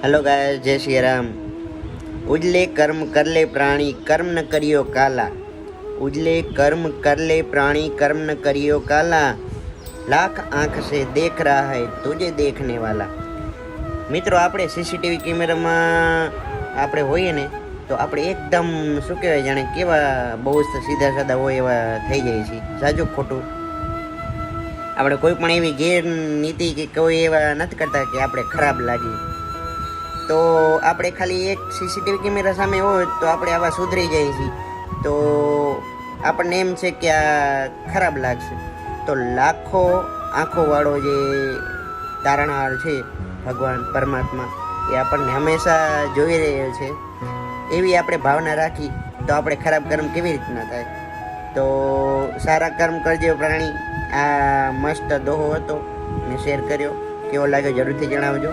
Hello guys, जय श्री राम। उजले कर्म कर ले प्राणी, कर्म न करियो काला। उजले कर्म कर ले प्राणी, कर्म न करियो काला। लाख आंख से देख रहा है तुझे देखने वाला। મિત્રો, આપણે સીસીટીવી કેમેરામાં આપણે હોઈએ ને તો આપણે એકદમ શું કહેવાય, જાણે કેવા બહુ જ સીધા સાદા હોય એવા થઈ જાય છે, સાચું ખોટું? આપણે કોઈ પણ એવી ગેરનીતિ કે કોઈ એવા નથી કરતા કે આપણે ખરાબ લાગીએ. તો આપણે ખાલી એક સીસીટીવી કેમેરા સામે હોય તો આપણે આવા સુધરી જઈએ છીએ, તો આપણને એમ છે કે આ ખરાબ લાગશે. તો લાખો આંખોવાળો જે તારણહાર છે ભગવાન પરમાત્મા, એ આપણને હંમેશા જોઈ રહ્યો છે. એવી આપણે ભાવના રાખી તો આપણે ખરાબ કર્મ કેવી રીતના થાય? તો સારા કર્મ કરજો પ્રાણી. આ મસ્ત દોહો હતો, મેં શેર કર્યો. કેવો લાગ્યો જરૂરથી જણાવજો.